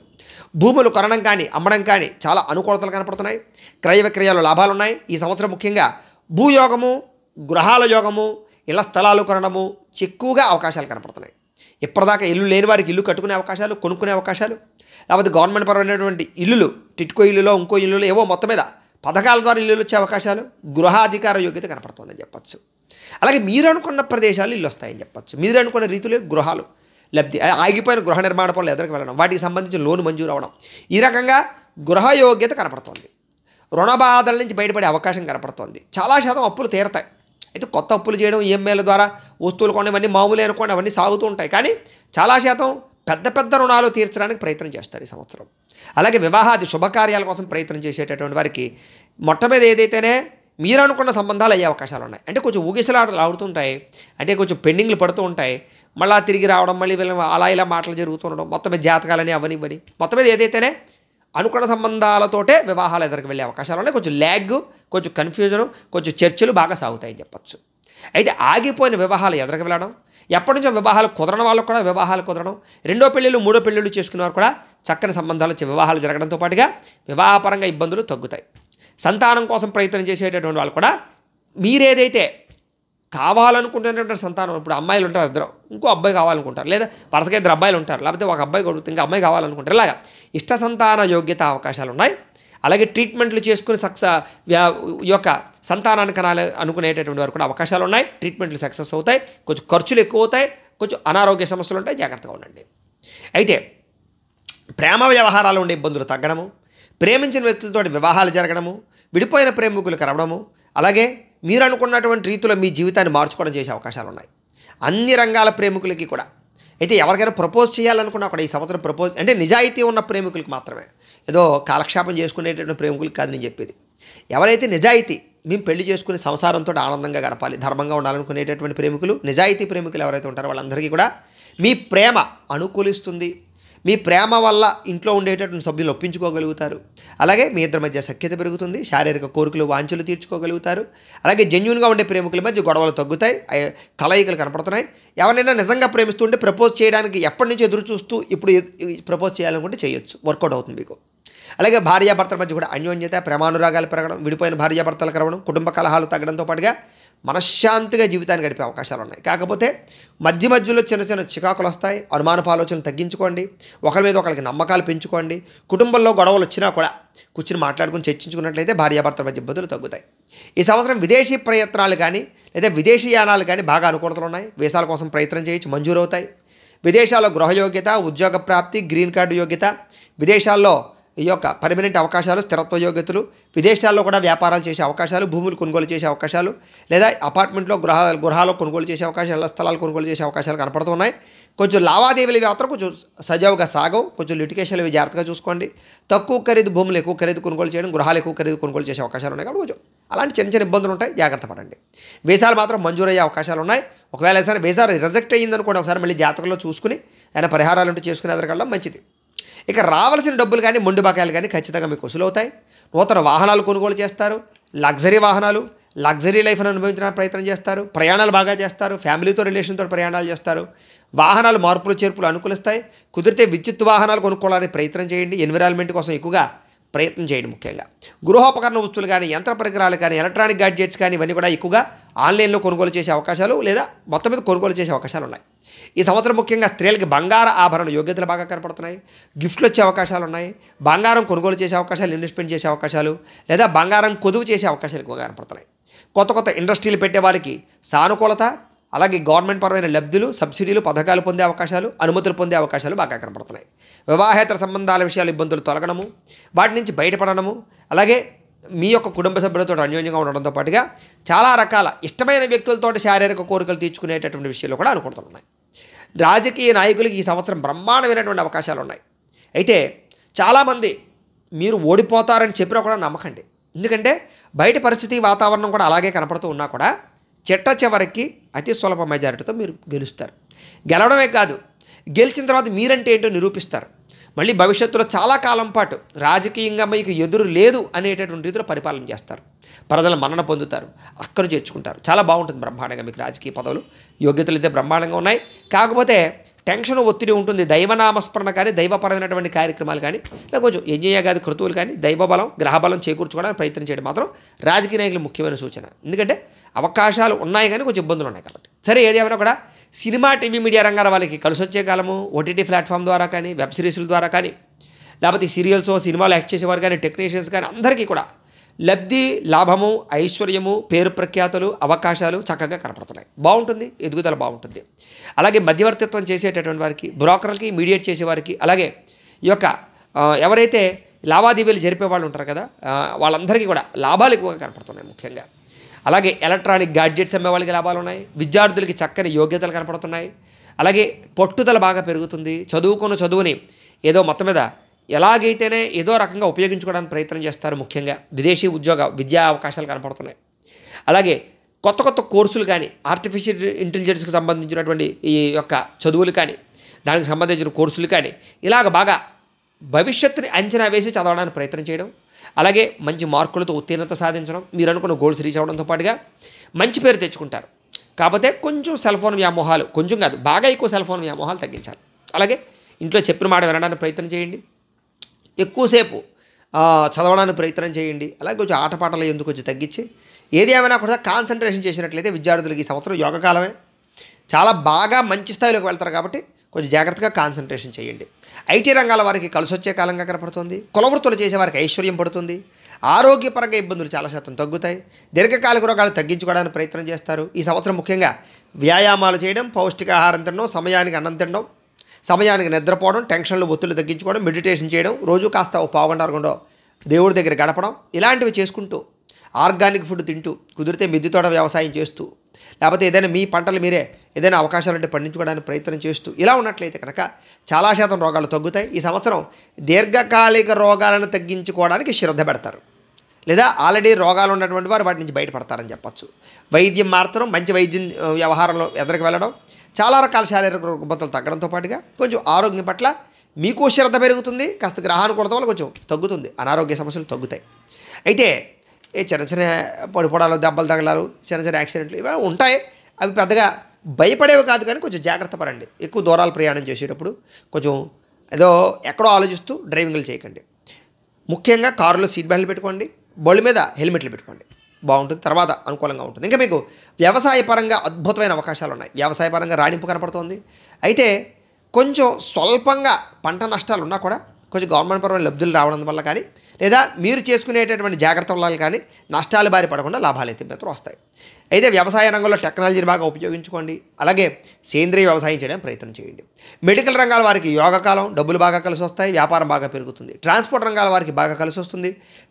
భూములు కొనడం కానీ అమ్మడం కానీ చాలా అనుకూలతలు కనపడుతున్నాయి. క్రయ విక్రయాలు లాభాలు ఉన్నాయి. ఈ సంవత్సరం ముఖ్యంగా భూయోగము, గృహాల యోగము, ఇళ్ల స్థలాలు కొనడము ఎక్కువగా అవకాశాలు కనపడుతున్నాయి. ఇప్పటిదాకా ఇల్లు లేని వారికి ఇల్లు కట్టుకునే అవకాశాలు, కొనుక్కునే అవకాశాలు, లేకపోతే గవర్నమెంట్ పరమైనటువంటి ఇల్లులు, టిట్కో ఇల్లులో ఇంకో ఇల్లులో ఏవో మొత్తం మీద పథకాల ద్వారా ఇల్లులు వచ్చే అవకాశాలు, గృహాధికార యోగ్యత కనపడుతుందని చెప్పచ్చు. అలాగే మీరు అనుకున్న ప్రదేశాలు ఇల్లు వస్తాయని చెప్పచ్చు. మీరు అనుకున్న రీతిలో గృహాలు లబ్ధి, ఆగిపోయిన గృహ నిర్మాణ పనులు ఎదురుకు వెళ్ళడం, వాటికి సంబంధించిన లోను మంజూరు అవ్వడం, ఈ రకంగా గృహ యోగ్యత కనపడుతోంది. రుణ బాధల నుంచి బయటపడే అవకాశం కనపడుతోంది. చాలా శాతం అప్పులు తీరతాయి. అయితే కొత్త అప్పులు చేయడం, ఈఎంఐల ద్వారా వస్తువులు కొనడం ఇవన్నీ మామూలే అనుకోండి, అవన్నీ సాగుతూ ఉంటాయి. కానీ చాలా శాతం పెద్ద పెద్ద రుణాలు తీర్చడానికి ప్రయత్నం చేస్తారు ఈ సంవత్సరం. అలాగే వివాహాది శుభకార్యాల కోసం ప్రయత్నం చేసేటటువంటి వారికి మొట్టమీద ఏదైతేనే మీరు అనుకున్న సంబంధాలు అయ్యే అవకాశాలు ఉన్నాయి. అంటే కొంచెం ఊగిసలాటలు ఆడుతుంటాయి, అంటే కొంచెం పెండింగ్లు పడుతూ ఉంటాయి, మళ్ళీ తిరిగి రావడం, మళ్ళీ అలా ఇలా మాటలు జరుగుతుండడం, మొత్తం మీద జాతకాలని అవనివ్వని, మొత్తం మీద ఏదైతేనే అనుకున్న సంబంధాలతోటే వివాహాలు ఎదురుకు వెళ్ళే అవకాశాలు ఉన్నాయి. కొంచెం ల్యాగ్, కొంచెం కన్ఫ్యూజను, కొంచెం చర్చలు బాగా సాగుతాయని చెప్పచ్చు. అయితే ఆగిపోయిన వివాహాలు ఎదురుకు వెళ్ళడం, ఎప్పటి నుంచో వివాహాలు కుదరని వాళ్ళకు కూడా వివాహాలు కుదరడం, రెండో పెళ్ళిళ్ళు మూడో పెళ్ళిళ్ళు చేసుకునేవారు కూడా చక్కని సంబంధాలు వచ్చి వివాహాలు జరగడంతో పాటుగా వివాహపరంగా ఇబ్బందులు తగ్గుతాయి. సంతానం కోసం ప్రయత్నం చేసేటటువంటి వాళ్ళు కూడా మీరేదైతే కావాలనుకుంటున్నటువంటి సంతానం, ఇప్పుడు అమ్మాయిలు ఉంటారు ఇద్దరు, ఇంకో అబ్బాయి కావాలనుకుంటారు, లేదా వరుసగా ఇద్దరు అబ్బాయిలు ఉంటారు, లేకపోతే ఒక అబ్బాయి కొడుకు ఇంకా అమ్మాయి కావాలనుకుంటారు, ఇలాగా ఇష్ట సంతాన యోగ్యత అవకాశాలు ఉన్నాయి. అలాగే ట్రీట్మెంట్లు చేసుకుని ఈ యొక్క సంతానాన్ని కనాలి అనుకునేటటువంటి వారు కూడా అవకాశాలు ఉన్నాయి. ట్రీట్మెంట్లు సక్సెస్ అవుతాయి. కొంచెం ఖర్చులు ఎక్కువ అవుతాయి, కొంచెం అనారోగ్య సమస్యలు ఉంటాయి, జాగ్రత్తగా ఉండండి. అయితే ప్రేమ వ్యవహారాలు ఉండే ఇబ్బందులు తగ్గడము, ప్రేమించిన వ్యక్తులతో వివాహాలు జరగడము, విడిపోయిన ప్రేమికులు కలవడము, అలాగే మీరు అనుకున్నటువంటి రీతిలో మీ జీవితాన్ని మార్చుకోవడం చేసే అవకాశాలు ఉన్నాయి అన్ని రంగాల ప్రేమికులకి కూడా. అయితే ఎవరికైనా ప్రపోజ్ చేయాలనుకున్నా కూడా ఈ సంవత్సరం ప్రపోజ్ అంటే నిజాయితీ ఉన్న ప్రేమికులకి మాత్రమే, ఏదో కాలక్షేపం చేసుకునేటటువంటి ప్రేమికులకి కాదు నేను చెప్పేది. ఎవరైతే నిజాయితీ, మేము పెళ్లి చేసుకునే సంసారంతో ఆనందంగా గడపాలి, ధర్మంగా ఉండాలనుకునేటటువంటి ప్రేమికులు, నిజాయితీ ప్రేమికులు ఎవరైతే ఉంటారో వాళ్ళందరికీ కూడా మీ ప్రేమ అనుకూలిస్తుంది. మీ ప్రేమ వల్ల ఇంట్లో ఉండేటటువంటి సభ్యులు ఒప్పించుకోగలుగుతారు. అలాగే మీ ఇద్దరి మధ్య సఖ్యత పెరుగుతుంది, శారీరక కోరికలు వాంఛలు తీర్చుకోగలుగుతారు. అలాగే జెన్యూన్గా ఉండే ప్రేమికుల మధ్య గొడవలు తగ్గుతాయి, కలయికలు కనపడుతున్నాయి. ఎవరైనా నిజంగా ప్రేమిస్తుంటే ప్రపోజ్ చేయడానికి ఎప్పటి నుంచి ఎదురు చూస్తూ ఇప్పుడు ప్రపోజ్ చేయాలనుకుంటే చేయొచ్చు, వర్కౌట్ అవుతుంది మీకు. అలాగే భార్యాభర్తల మధ్య కూడా అన్యోన్యత, ప్రేమానురాగాలు పెరగడం, విడిపోయిన భార్యాభర్తలు కలవడం, కుటుంబ కలహాలు తగ్గడంతో పాటుగా మనశ్శాంతిగా జీవితాన్ని గడిపే అవకాశాలు ఉన్నాయి. కాకపోతే మధ్యలో చిన్న చిన్న చికాకులు వస్తాయి. అనుమానపు ఆలోచనలు తగ్గించుకోండి, ఒకరి మీద ఒకరికి నమ్మకాలు పెంచుకోండి. కుటుంబంలో గొడవలు వచ్చినా కూడా కూర్చుని మాట్లాడుకుని చర్చించుకున్నట్లయితే భార్యాభర్తల మధ్య ఇబ్బందులు తగ్గుతాయి. ఈ సంవత్సరం విదేశీ ప్రయత్నాలు కానీ లేదా విదేశీ యానాలు కానీ బాగా అనుకూలతలు ఉన్నాయి. వీసాల కోసం ప్రయత్నం చేయొచ్చు, మంజూరు అవుతాయి. విదేశాల్లో గృహ యోగ్యత, ఉద్యోగ ప్రాప్తి, గ్రీన్ కార్డు యోగ్యత, విదేశాల్లో ఈ యొక్క పర్మనెంట్ అవకాశాలు, స్థిరత్వ యోగ్యతలు, విదేశాల్లో కూడా వ్యాపారాలు చేసే అవకాశాలు, భూములు కొనుగోలు చేసే అవకాశాలు, లేదా అపార్ట్మెంట్లో గృహాలు కొనుగోలు చేసే అవకాశాలు, ఇళ్ల స్థలాలు కొనుగోలు చేసే అవకాశాలు కనపడుతున్నాయి. కొంచెం లావాదేవీలు మాత్రం కొంచెం సజావుగా సాగవు, కొంచెం లిటికేషన్లు ఇవి జాగ్రత్తగా చూసుకోండి. తక్కువ ఖరీదు భూములు ఎక్కువ ఖరీదు కొనుగోలు చేయడం, గృహాలు ఎక్కువ ఖరీదు కొనుగోలు చేసే అవకాశాలు ఉన్నాయి. కాబట్టి కొంచెం అలాంటి చిన్న చిన్న ఇబ్బందులు ఉంటాయి, జాగ్రత్త పడండి. వీసాలు మాత్రం మంజూరయ్యే అవకాశాలు ఉన్నాయి. ఒకవేళ ఏదైనా వీసా రిజెక్ట్ అయ్యిందనుకోండి, ఒకసారి మళ్ళీ జాతకంలో చూసుకుని ఆయన పరిహారాలు ఉంటే చేసుకుని ఎదరగలడం మంచిది. ఇక రావాల్సిన డబ్బులు కానీ మొండి బకాయిలు కానీ ఖచ్చితంగా మీకు వసూలు అవుతాయి. నూతన వాహనాలు కొనుగోలు చేస్తారు, లగ్జరీ వాహనాలు, లగ్జరీ లైఫ్ను అనుభవించడానికి ప్రయత్నం చేస్తారు, ప్రయాణాలు బాగా చేస్తారు, ఫ్యామిలీతో రిలేషన్తో ప్రయాణాలు చేస్తారు, వాహనాలు మార్పులు చేర్పులు అనుకూలిస్తాయి. కుదిరితే విద్యుత్ వాహనాలు కొనుక్కోవడానికి ప్రయత్నం చేయండి, ఎన్విరాన్మెంట్ కోసం ఎక్కువగా ప్రయత్నం చేయండి. ముఖ్యంగా గృహోపకరణ వస్తువులు కానీ, యంత్ర పరికరాలు కానీ, ఎలక్ట్రానిక్ గాడ్జెట్స్ కానీ ఇవన్నీ కూడా ఎక్కువగా ఆన్లైన్లో కొనుగోలు చేసే అవకాశాలు లేదా మొత్తం మీద కొనుగోలు చేసే అవకాశాలు ఉన్నాయి. ఈ సంవత్సరం ముఖ్యంగా స్త్రీలకి బంగార ఆభరణ యోగ్యతలు బాగా కనపడుతున్నాయి. గిఫ్ట్లు వచ్చే అవకాశాలు ఉన్నాయి. బంగారం కొనుగోలు చేసే అవకాశాలు, ఇన్వెస్ట్మెంట్ చేసే అవకాశాలు, లేదా బంగారం కొదువు చేసే అవకాశాలు ఎక్కువగా కనపడుతున్నాయి. కొత్త ఇండస్ట్రీలు పెట్టే వారికి సానుకూలత, అలాగే గవర్నమెంట్ పరమైన లబ్ధులు, సబ్సిడీలు, పథకాలు పొందే అవకాశాలు, అనుమతులు పొందే అవకాశాలు బాగా కనపడుతున్నాయి. వివాహేతర సంబంధాల విషయాలు ఇబ్బందులు తొలగడము, వాటి నుంచి బయటపడడము, అలాగే మీ యొక్క కుటుంబ సభ్యులతో అన్యోన్యంగా ఉండడంతో పాటుగా చాలా రకాల ఇష్టమైన వ్యక్తులతో శారీరక కోరికలు తీర్చుకునేటటువంటి విషయాలు కూడా అనుకుంటున్నాయి. రాజకీయ నాయకులకి ఈ సంవత్సరం బ్రహ్మాండమైనటువంటి అవకాశాలు ఉన్నాయి. అయితే చాలామంది మీరు ఓడిపోతారని చెప్పినా కూడా నమ్మకండి. ఎందుకంటే బయట పరిస్థితి వాతావరణం కూడా అలాగే కనపడుతూ ఉన్నా కూడా చిట్ట చివరికి అతి స్వల్ప మెజారిటీతో మీరు గెలుస్తారు. గెలవడమే కాదు, గెలిచిన తర్వాత మీరంటే ఏంటో నిరూపిస్తారు. మళ్ళీ భవిష్యత్తులో చాలా కాలం పాటు రాజకీయంగా మీకు ఎదురు లేదు అనేటటువంటి రీతిలో పరిపాలన చేస్తారు. ప్రజల మన్నన పొందుతారు, అక్కను చేర్చుకుంటారు. చాలా బాగుంటుంది బ్రహ్మాండంగా. మీకు రాజకీయ పదవులు యోగ్యతలు అయితే బ్రహ్మాండంగా ఉన్నాయి. కాకపోతే టెన్షన్, ఒత్తిడి ఉంటుంది. దైవనామస్మరణ కానీ, దైవపరమైనటువంటి కార్యక్రమాలు కానీ, లేదా కొంచెం యజ్ఞయాగాది క్రతువులు కానీ, దైవబలం, గ్రహబలం చేకూర్చుకోవడానికి ప్రయత్నం చేయడం మాత్రం రాజకీయ నాయకులు ముఖ్యమైన సూచన. ఎందుకంటే అవకాశాలు ఉన్నాయి కానీ కొంచెం ఇబ్బందులు ఉన్నాయి కాబట్టి. సరే, ఏదేమైనా కూడా సినిమా, టీవీ, మీడియా రంగాల వాళ్ళకి కలిసి వచ్చే కాలము ఓటీటీ ప్లాట్ఫామ్ ద్వారా కానీ, వెబ్ సిరీస్ల ద్వారా కానీ, లేకపోతే సీరియల్స్, సినిమాలు యాక్ట్ చేసేవారు కానీ, టెక్నీషియన్స్ కానీ అందరికీ కూడా లబ్ధి, లాభము, ఐశ్వర్యము, పేరు ప్రఖ్యాతులు, అవకాశాలు చక్కగా కనపడుతున్నాయి. బాగుంటుంది, ఎదుగుదల బాగుంటుంది. అలాగే మధ్యవర్తిత్వం చేసేటటువంటి వారికి, బ్రోకర్లకి, మీడియేట్ చేసేవారికి, అలాగే ఈ యొక్క ఎవరైతే లావాదేవీలు జరిపే వాళ్ళు ఉంటారు కదా, వాళ్ళందరికీ కూడా లాభాలు ఎక్కువగా కనపడుతున్నాయి ముఖ్యంగా. అలాగే ఎలక్ట్రానిక్ గాడ్జెట్స్ అమ్మే వాళ్ళకి లాభాలు ఉన్నాయి. విద్యార్థులకి చక్కని యోగ్యతలు కనపడుతున్నాయి. అలాగే పట్టుదల బాగా పెరుగుతుంది. చదువుకున్న చదువుని ఏదో మొత్తం మీద ఎలాగైతేనే ఏదో రకంగా ఉపయోగించుకోవడానికి ప్రయత్నం చేస్తారు. ముఖ్యంగా విదేశీ విద్యా అవకాశాలు కనపడుతున్నాయి. అలాగే కొత్త కొత్త కోర్సులు కానీ, ఆర్టిఫిషియల్ ఇంటెలిజెన్స్కి సంబంధించినటువంటి ఈ యొక్క చదువులు కానీ, దానికి సంబంధించిన కోర్సులు కానీ, ఇలాగ బాగా భవిష్యత్తుని అంచనా వేసి చదవడానికి ప్రయత్నం చేయడం, అలాగే మంచి మార్కులతో ఉత్తీర్ణత సాధించడం, మీరు అనుకున్న గోల్స్ రీచ్ అవ్వడంతో పాటుగా మంచి పేరు తెచ్చుకుంటారు. కాకపోతే కొంచెం సెల్ ఫోన్ వ్యామోహాలు, కొంచెం కాదు బాగా ఎక్కువ సెల్ ఫోన్ వ్యామోహాలు తగ్గించాలి. అలాగే ఇంట్లో చెప్పిన మాట వినడానికి ప్రయత్నం చేయండి. ఎక్కువసేపు చదవడానికి ప్రయత్నం చేయండి. అలాగే కొంచెం ఆటపాటలు ఎందుకు కొంచెం తగ్గించి ఏది ఏమైనా కూడా కాన్సన్ట్రేషన్ చేసినట్లయితే విద్యార్థులకి ఈ సంవత్సరం యోగకాలమే, చాలా బాగా మంచి స్థాయిలోకి వెళ్తారు. కాబట్టి కొంచెం జాగ్రత్తగా కాన్సన్ట్రేషన్ చేయండి. ఐటీ రంగాల వారికి కలిసి వచ్చే కాలంగా కనపడుతుంది. కులవృత్తులు చేసేవారికి ఐశ్వర్యం పడుతుంది. ఆరోగ్యపరంగా ఇబ్బందులు చాలా శాతం తగ్గుతాయి. దీర్ఘకాలిక రోగాలు తగ్గించుకోవడానికి ప్రయత్నం చేస్తారు. ఈ సంవత్సరం ముఖ్యంగా వ్యాయామాలు చేయడం, పౌష్టికాహారం తినడం, సమయానికి అన్నం తినడం, సమయానికి నిద్రపోవడం, టెన్షన్లు, ఒత్తిళ్లు తగ్గించుకోవడం, మెడిటేషన్ చేయడం, రోజు కాస్త ఓ పావుగంట అరగంట దేవుడి దగ్గర గడపడం, ఇలాంటివి చేసుకుంటూ ఆర్గానిక్ ఫుడ్ తింటూ, కుదిరితే మిద్దె తోట వ్యవసాయం చేస్తూ, లేకపోతే ఏదైనా మీ పంటలు మీరే ఏదైనా అవకాశాలు ఉంటే పండించుకోవడానికి ప్రయత్నం చేస్తూ ఇలా ఉన్నట్లయితే కనుక చాలా శాతం రోగాలు తగ్గుతాయి. ఈ సంవత్సరం దీర్ఘకాలిక రోగాలను తగ్గించుకోవడానికి శ్రద్ధ పెడతారు. లేదా ఆల్రెడీ రోగాలు ఉన్నటువంటి వారు వాటి నుంచి బయటపడతారని చెప్పచ్చు. వైద్యం మార్చడం, మంచి వైద్యం వ్యవహారంలో ఎదురుకు వెళ్ళడం, చాలా రకాల శారీరక రుగ్మతలు తగ్గడంతో పాటుగా కొంచెం ఆరోగ్యం పట్ల మీకు శ్రద్ధ పెరుగుతుంది. కాస్త గ్రహానుకూలత వల్ల కొంచెం తగ్గుతుంది, అనారోగ్య సమస్యలు తగ్గుతాయి. అయితే చిన్న చిన్న పడిపోవడాలు, దెబ్బలు తగలాలు, చిన్న చిన్న యాక్సిడెంట్లు ఇవి ఉంటాయి. అవి పెద్దగా భయపడేవి కాదు, కానీ కొంచెం జాగ్రత్త పడండి. ఎక్కువ దూరాలు ప్రయాణం చేసేటప్పుడు కొంచెం ఏదో ఎక్కడో ఆలోచిస్తూ డ్రైవింగ్లు చేయకండి. ముఖ్యంగా కారులో సీట్ బెల్ట్లు పెట్టుకోండి, బళ్ళు మీద హెల్మెట్లు పెట్టుకోండి, బాగుంటుంది. తర్వాత అనుకూలంగా ఉంటుంది. ఇంకా మీకు వ్యవసాయపరంగా అద్భుతమైన అవకాశాలు ఉన్నాయి. వ్యవసాయపరంగా రాణింపు కనపడుతోంది. అయితే కొంచెం స్వల్పంగా పంట నష్టాలు ఉన్నా కూడా కొంచెం గవర్నమెంట్ పరమైన లబ్ధులు రావడం వల్ల కానీ, లేదా మీరు చేసుకునేటటువంటి జాగ్రత్తల వల్ల కానీ నష్టాలు బారి పడకుండా లాభాలు అయితే మాత్రం వస్తాయి. అయితే వ్యవసాయ రంగంలో టెక్నాలజీని బాగా ఉపయోగించుకోండి. అలాగే సేంద్రీయ వ్యవసాయం చేయడానికి ప్రయత్నం చేయండి. మెడికల్ రంగాల వారికి యోగకాలం, డబ్బులు బాగా కలిసి వస్తాయి, వ్యాపారం బాగా పెరుగుతుంది. ట్రాన్స్పోర్ట్ రంగాల వారికి బాగా కలిసి వస్తుంది.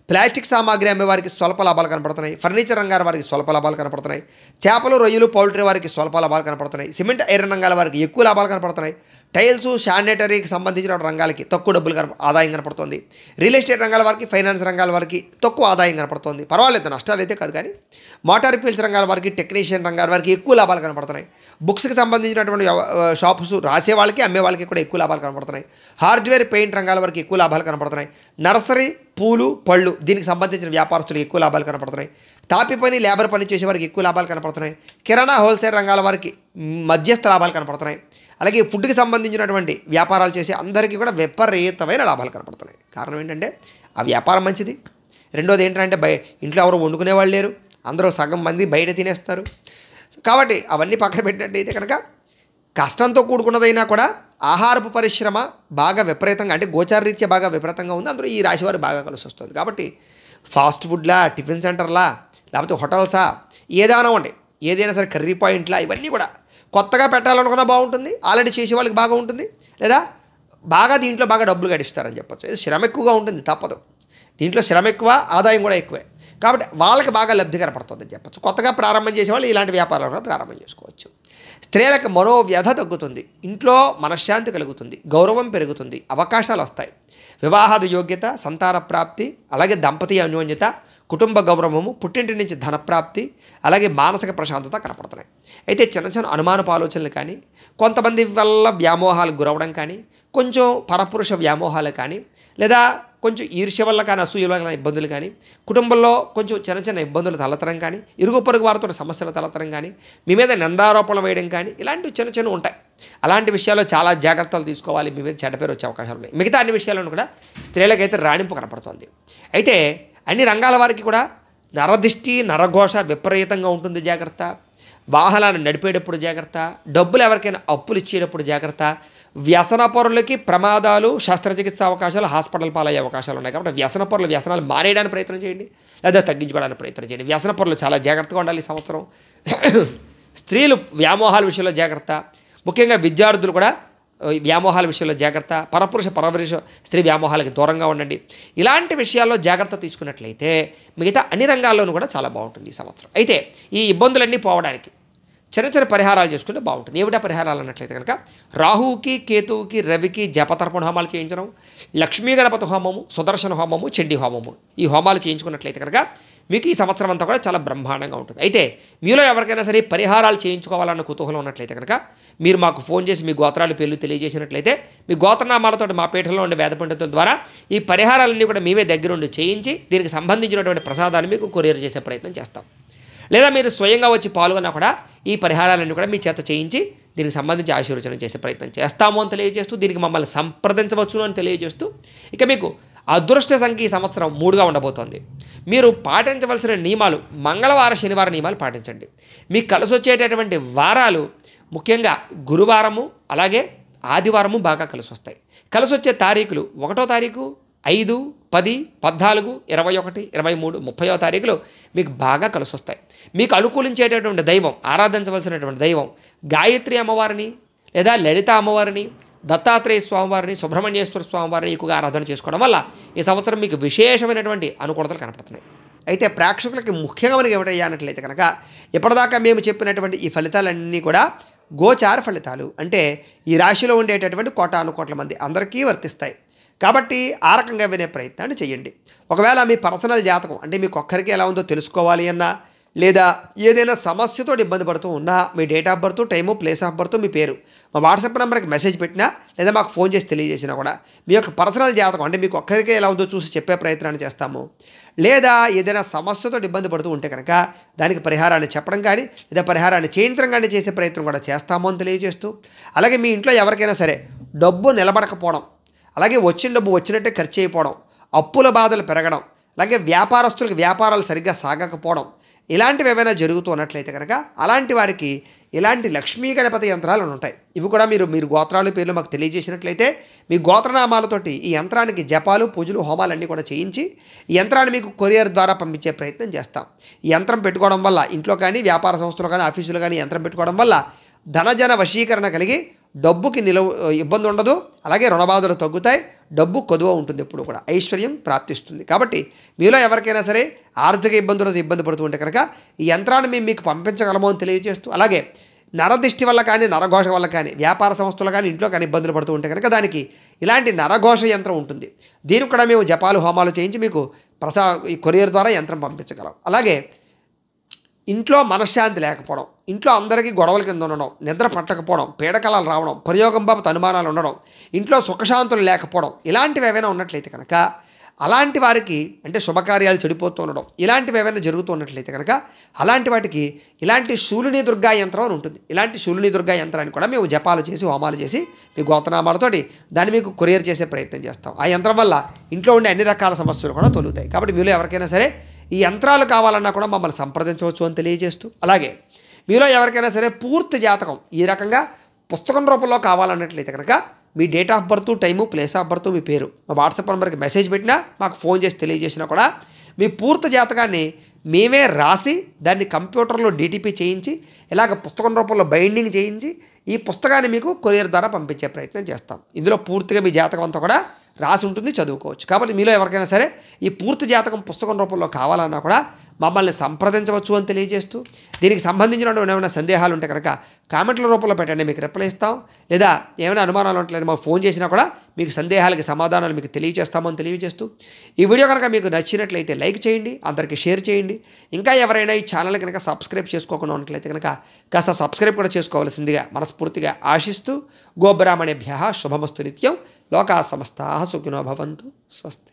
ప్లాస్టిక్ సామాగ్రి అమ్మే వారికి స్వల్ప లాభాలు కనపడుతున్నాయి. ఫర్నిచర్ రంగాల వారికి స్వల్ప లాభాలు కనపడుతున్నాయి. చేపలు, రొయ్యలు, పౌల్ట్రీ వారికి స్వల్ప లాభాలు కనపడుతున్నాయి. సిమెంట్, ఐరన్ రంగాల వారికి ఎక్కువ లాభాలు కనపడుతున్నాయి. టైల్స్, శానిటరీకి సంబంధించిన రంగాలకి తక్కువ డబ్బులు ఆదాయం కనపడుతుంది. రియల్ ఎస్టేట్ రంగాల వారికి, ఫైనాన్స్ రంగాల వారికి తక్కువ ఆదాయం కనపడుతుంది. పర్వాలేదు, నష్టాలు అయితే కాదు. కానీ మోటార్ ఫీల్డ్స్ రంగాల వారికి, టెక్నీషియన్ రంగాల వారికి ఎక్కువ లాభాలు కనపడుతున్నాయి. బుక్స్కి సంబంధించినటువంటి షాప్స్ రాసే వాళ్ళకి, అమ్మే వాళ్ళకి కూడా ఎక్కువ లాభాలు కనపడుతున్నాయి. హార్డ్వేర్, పెయింట్ రంగాల వారికి ఎక్కువ లాభాలు కనపడుతున్నాయి. నర్సరీ, పూలు, పళ్ళు దీనికి సంబంధించిన వ్యాపారస్తులకు ఎక్కువ లాభాలు కనపడుతున్నాయి. తాపి పని, లేబర్ పని చేసే వారికి ఎక్కువ లాభాలు కనపడుతున్నాయి. కిరాణా, హోల్సేల్ రంగాల వారికి మధ్యస్థ లాభాలు కనపడుతున్నాయి. అలాగే ఫుడ్కి సంబంధించినటువంటి వ్యాపారాలు చేసే అందరికీ కూడా విపరీతమైన లాభాలు కనపడుతున్నాయి. కారణం ఏంటంటే ఆ వ్యాపారం మంచిది. రెండోది ఏంటంటే ఇంట్లో ఎవరు వండుకునేవాళ్ళు లేరు, అందరూ సగం మంది బయట తినేస్తారు. కాబట్టి అవన్నీ పక్కన పెట్టినట్టయితే కనుక కష్టంతో కూడుకున్నదైనా కూడా ఆహారపు పరిశ్రమ బాగా విపరీతంగా, అంటే గోచారరీత్యా బాగా విపరీతంగా ఉంది. అందులో ఈ రాశి వారు బాగా కలిసి వస్తుంది. కాబట్టి ఫాస్ట్ ఫుడ్లా, టిఫిన్ సెంటర్లా, లేకపోతే హోటల్సా, ఏదైనా ఉండే, ఏదైనా సరే కర్రీ పాయింట్లా, ఇవన్నీ కూడా కొత్తగా పెట్టాలనుకున్నా బాగుంటుంది. ఆల్రెడీ చేసే వాళ్ళకి బాగా ఉంటుంది. లేదా బాగా దీంట్లో బాగా డబ్బులు గడిస్తారని చెప్పచ్చు. ఇది శ్రమ ఎక్కువగా ఉంటుంది, తప్పదు. దీంట్లో శ్రమ ఎక్కువ, ఆదాయం కూడా ఎక్కువే. కాబట్టి వాళ్ళకి బాగా లబ్ధి కనపడుతుందని చెప్పచ్చు. కొత్తగా ప్రారంభం చేసేవాళ్ళు ఇలాంటి వ్యాపారాలు కూడా ప్రారంభం చేసుకోవచ్చు. స్త్రీలకు మనోవ్యధ తగ్గుతుంది. ఇంట్లో మనశ్శాంతి కలుగుతుంది, గౌరవం పెరుగుతుంది, అవకాశాలు వస్తాయి. వివాహాది యోగ్యత, సంతాన ప్రాప్తి, అలాగే దంపతి అన్యోన్యత, కుటుంబ గౌరవము, పుట్టింటి నుంచి ధనప్రాప్తి, అలాగే మానసిక ప్రశాంతత కనపడుతున్నాయి. అయితే చిన్న చిన్న అనుమానపు ఆలోచనలు కానీ, కొంతమంది వల్ల వ్యామోహాలకు గురవడం కానీ, కొంచెం పరపురుష వ్యామోహాలు కానీ, లేదా కొంచెం ఈర్ష్య వల్ల కానీ, అసూయ వల్ల ఇబ్బందులు కానీ, కుటుంబంలో కొంచెం చిన్న చిన్న ఇబ్బందులు తలెత్తడం కానీ, ఇరుగు పొరుగు వారితో సమస్యలు తలెత్తడం కానీ, మీ మీద నిందారోపణలు వేయడం కానీ, ఇలాంటివి చిన్న చిన్న ఉంటాయి. అలాంటి విషయాల్లో చాలా జాగ్రత్తలు తీసుకోవాలి. మీ మీద చెడ్డ పేరు వచ్చే అవకాశాలు ఉన్నాయి. మిగతా అన్ని విషయాలను కూడా స్త్రీలకైతే రాణింపు కనపడుతుంది. అయితే అన్ని రంగాల వారికి కూడా నరదిష్టి, నరఘోష విపరీతంగా ఉంటుంది. జాగ్రత్త. వాహనాలను నడిపేటప్పుడు జాగ్రత్త. డబ్బులు ఎవరికైనా అప్పులు ఇచ్చేటప్పుడు జాగ్రత్త. వ్యసన పరులకి ప్రమాదాలు, శస్త్రచికిత్స అవకాశాలు, హాస్పిటల్ పాలయ్యే అవకాశాలు ఉన్నాయి. కాబట్టి వ్యసనాలు మానేయడానికి ప్రయత్నం చేయండి, లేదా తగ్గించుకోవడానికి ప్రయత్నం చేయండి. వ్యసన పరులు చాలా జాగ్రత్తగా ఉండాలి ఈ సంవత్సరం. స్త్రీలు వ్యామోహాల విషయంలో జాగ్రత్త. ముఖ్యంగా విద్యార్థులు కూడా వ్యామోహాల విషయంలో జాగ్రత్త. పరపురుష స్త్రీ వ్యామోహాలకి దూరంగా ఉండండి. ఇలాంటి విషయాల్లో జాగ్రత్త తీసుకున్నట్లయితే మిగతా అన్ని రంగాల్లోనూ కూడా చాలా బాగుంటుంది ఈ సంవత్సరం. అయితే ఈ ఇబ్బందులన్నీ పోవడానికి చిన్న చిన్న పరిహారాలు చేసుకుంటే బాగుంటుంది. ఏమిటా పరిహారాలు అన్నట్లయితే కనుక రాహువుకి, కేతువుకి, రవికి జపతర్పణ హోమాలు చేయించడం, లక్ష్మీ గణపతి హోమము, సుదర్శన హోమము, చండీ హోమము, ఈ హోమాలు చేయించుకున్నట్లయితే కనుక మీకు ఈ సంవత్సరం అంతా కూడా చాలా బ్రహ్మాండంగా ఉంటుంది. అయితే మీలో ఎవరికైనా సరే పరిహారాలు చేయించుకోవాలన్న కుతూహలం ఉన్నట్లయితే కనుక మీరు మాకు ఫోన్ చేసి మీ గోత్రాల పేర్లు తెలియజేసినట్లయితే మీ గోత్రనామాలతో మా పీఠంలో ఉండే వేద పండితుల ద్వారా ఈ పరిహారాలన్నీ కూడా మేమే దగ్గరుండి చేయించి దీనికి సంబంధించినటువంటి ప్రసాదాలు మీకు కొరియర్ చేసే ప్రయత్నం చేస్తాం. లేదా మీరు స్వయంగా వచ్చి పాల్గొన్నా కూడా ఈ పరిహారాలన్నీ కూడా మీ చేత చేయించి దీనికి సంబంధించి ఆశీర్వచనం చేసే ప్రయత్నం చేస్తాము అని తెలియజేస్తూ, దీనికి మమ్మల్ని సంప్రదించవచ్చును అని తెలియజేస్తూ, ఇక మీకు అదృష్ట సంఖ్య ఈ సంవత్సరం 3గా ఉండబోతోంది. మీరు పాటించవలసిన నియమాలు మంగళవారం, శనివారం నియమాలు పాటించండి. మీకు కలిసి వచ్చేటటువంటి వారాలు ముఖ్యంగా గురువారము, అలాగే ఆదివారము బాగా కలిసి వస్తాయి. కలిసి వచ్చే తారీఖులు 1వ తారీఖు, 5, 10, 14, 21, 23, 30వ తారీఖులు మీకు బాగా కలిసి వస్తాయి. మీకు అనుకూలించేటటువంటి దైవం, ఆరాధించవలసినటువంటి దైవం గాయత్రి అమ్మవారిని, లేదా లలిత అమ్మవారిని, దత్తాత్రేయ స్వామివారిని, సుబ్రహ్మణ్యేశ్వర స్వామివారిని ఎక్కువగా ఆరాధన చేసుకోవడం వల్ల ఈ సంవత్సరం మీకు విశేషమైనటువంటి అనుకూలతలు కనపడుతున్నాయి. అయితే ప్రేక్షకులకి ముఖ్యంగా మనకి ఏమిటయ్యా అన్నట్లయితే కనుక ఇప్పటిదాకా మేము చెప్పినటువంటి ఈ ఫలితాలన్నీ కూడా గోచార ఫలితాలు, అంటే ఈ రాశిలో ఉండేటటువంటి కోటానుకోట్ల మంది అందరికీ వర్తిస్తాయి. కాబట్టి ఆ రకంగా వినే ప్రయత్నాన్ని చేయండి. ఒకవేళ మీ పర్సనల్ జాతకం అంటే మీకు ఒక్కరికి ఎలా ఉందో తెలుసుకోవాలి అన్నా, లేదా ఏదైనా సమస్యతో ఇబ్బంది పడుతూ ఉన్నా, మీ date of birth, time, place of birth, మీ పేరు మా వాట్సాప్ నెంబర్కి మెసేజ్ పెట్టినా, లేదా మాకు ఫోన్ చేసి తెలియజేసినా కూడా మీ యొక్క పర్సనల్ జాతకం అంటే మీకు ఒక్కరికే ఎలా ఉందో చూసి చెప్పే ప్రయత్నాన్ని చేస్తాము. లేదా ఏదైనా సమస్యతో ఇబ్బంది పడుతూ ఉంటే కనుక దానికి పరిహారాన్ని చెప్పడం కానీ, లేదా పరిహారాన్ని చేయించడం కానీ చేసే ప్రయత్నం కూడా చేస్తాము అని తెలియజేస్తూ, అలాగే మీ ఇంట్లో ఎవరికైనా సరే డబ్బు నిలబడకపోవడం, అలాగే వచ్చిన డబ్బు వచ్చినట్టే ఖర్చు అయిపోవడం, అప్పుల బాధలు పెరగడం, అలాగే వ్యాపారస్తులకు వ్యాపారాలు సరిగ్గా సాగకపోవడం, ఇలాంటివి ఏమైనా జరుగుతూ ఉన్నట్లయితే కనుక అలాంటి వారికి ఇలాంటి లక్ష్మీ గణపతి యంత్రాలు ఉంటాయి. ఇవి కూడా మీరు గోత్రాల పేర్లు మాకు తెలియజేసినట్లయితే మీ గోత్రనామాలతోటి ఈ యంత్రానికి జపాలు, పూజలు, హోమాలన్నీ కూడా చేయించి ఈ యంత్రాన్ని మీకు కొరియర్ ద్వారా పంపించే ప్రయత్నం చేస్తాం. ఈ యంత్రం పెట్టుకోవడం వల్ల ఇంట్లో కానీ, వ్యాపార సంస్థలు కానీ, ఆఫీసులు కానీ యంత్రం పెట్టుకోవడం వల్ల ధనజన వశీకరణ కలిగి డబ్బుకి ఇబ్బంది ఉండదు, అలాగే రుణబాధలు తగ్గుతాయి, డబ్బు కొదువ ఉంటుంది, ఎప్పుడు కూడా ఐశ్వర్యం ప్రాప్తిస్తుంది. కాబట్టి మీలో ఎవరికైనా సరే ఆర్థిక ఇబ్బందులతో ఇబ్బంది పడుతూ ఉంటే కనుక ఈ యంత్రాన్ని మేము మీకు పంపించగలమో అని తెలియజేస్తూ, అలాగే నరదిష్టి వల్ల కానీ, నరఘోష వల్ల కానీ, వ్యాపార సంస్థలు కానీ, ఇంట్లో కానీ ఇబ్బందులు పడుతూ ఉంటే కనుక దానికి ఇలాంటి నరఘోష యంత్రం ఉంటుంది. దీనికి కూడా మేము జపాలు, హోమాలు చేయించి మీకు ఈ కొరియర్ ద్వారా యంత్రం పంపించగలం. అలాగే ఇంట్లో మనశ్శాంతి లేకపోవడం, ఇంట్లో అందరికీ గొడవల కింద ఉండడం, నిద్ర పట్టకపోవడం, పీడకలాలు రావడం, ప్రయోగం బాబు అనుమానాలు ఉండడం, ఇంట్లో సుఖశాంతులు లేకపోవడం, ఇలాంటివి ఏవైనా ఉన్నట్లయితే కనుక అలాంటి వారికి అంటే శుభకార్యాలు చెడిపోతూ ఉండడం, ఇలాంటివి ఏవైనా జరుగుతూ ఉన్నట్లయితే కనుక అలాంటి వాటికి ఇలాంటి శూలిని దుర్గా యంత్రం అని ఉంటుంది. ఇలాంటి శూలిని దుర్గా యంత్రాన్ని కూడా మేము జపాలు చేసి, హోమాలు చేసి మీ గోత్రనామాలతోటి దాన్ని మీకు కొరియర్ చేసే ప్రయత్నం చేస్తాం. ఆ యంత్రం వల్ల ఇంట్లో ఉండే అన్ని రకాల సమస్యలు కూడా తొలుగుతాయి. కాబట్టి మీలో ఎవరికైనా సరే ఈ యంత్రాలు కావాలన్నా కూడా మమ్మల్ని సంప్రదించవచ్చు అని తెలియజేస్తూ, అలాగే మీలో ఎవరికైనా సరే పూర్తి జాతకం ఈ రకంగా పుస్తకం రూపంలో కావాలన్నట్లయితే కనుక మీ date of birth, time, place of birth, మీ పేరు మా వాట్సాప్ నెంబర్కి మెసేజ్ పెట్టినా, మాకు ఫోన్ చేసి తెలియజేసినా కూడా మీ పూర్తి జాతకాన్ని మేమే రాసి దాన్ని కంప్యూటర్లో DTP చేయించి ఇలాగ పుస్తకం రూపంలో బైండింగ్ చేయించి ఈ పుస్తకాన్ని మీకు కొరియర్ ద్వారా పంపించే ప్రయత్నం చేస్తాం. ఇందులో పూర్తిగా మీ జాతకం అంతా కూడా రాసి ఉంటుంది, చదువుకోవచ్చు. కాబట్టి మీలో ఎవరికైనా సరే ఈ పూర్తి జాతకం పుస్తకం రూపంలో కావాలన్నా కూడా మమ్మల్ని సంప్రదించవచ్చు అని తెలియజేస్తూ, దీనికి సంబంధించినటువంటి ఏమైనా సందేహాలు ఉంటే కనుక కామెంట్ల రూపంలో పెట్టండి, మీకు రిప్లై ఇస్తాం. లేదా ఏమైనా అనుమానాలు ఉంటే మాకు ఫోన్ చేసినా కూడా మీకు సందేహాలకి సమాధానాలు మీకు తెలియజేస్తామని తెలియజేస్తూ, ఈ వీడియో కనుక మీకు నచ్చినట్లయితే లైక్ చేయండి, అందరికీ షేర్ చేయండి. ఇంకా ఎవరైనా ఈ ఛానల్ కనుక సబ్స్క్రైబ్ చేసుకోకుండా ఉన్నట్లయితే కనుక కాస్త సబ్స్క్రైబ్ కూడా చేసుకోవాల్సిందిగా మనస్ఫూర్తిగా ఆశిస్తూ, గోబ్రాహ్మణేభ్యః శుభమస్తు నిత్యం. లోకా సమస్తాః సుఖినో భవంతు. స్వస్తి.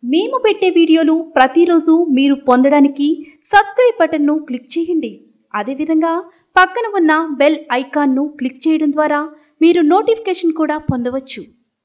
మేము పెట్టే వీడియోలు ప్రతిరోజు మీరు పొందడానికి సబ్స్క్రైబ్ బటన్ను క్లిక్ చేయండి. అదేవిధంగా పక్కన ఉన్న బెల్ ఐకాన్ను క్లిక్ చేయడం ద్వారా మీరు నోటిఫికేషన్ కూడా పొందవచ్చు.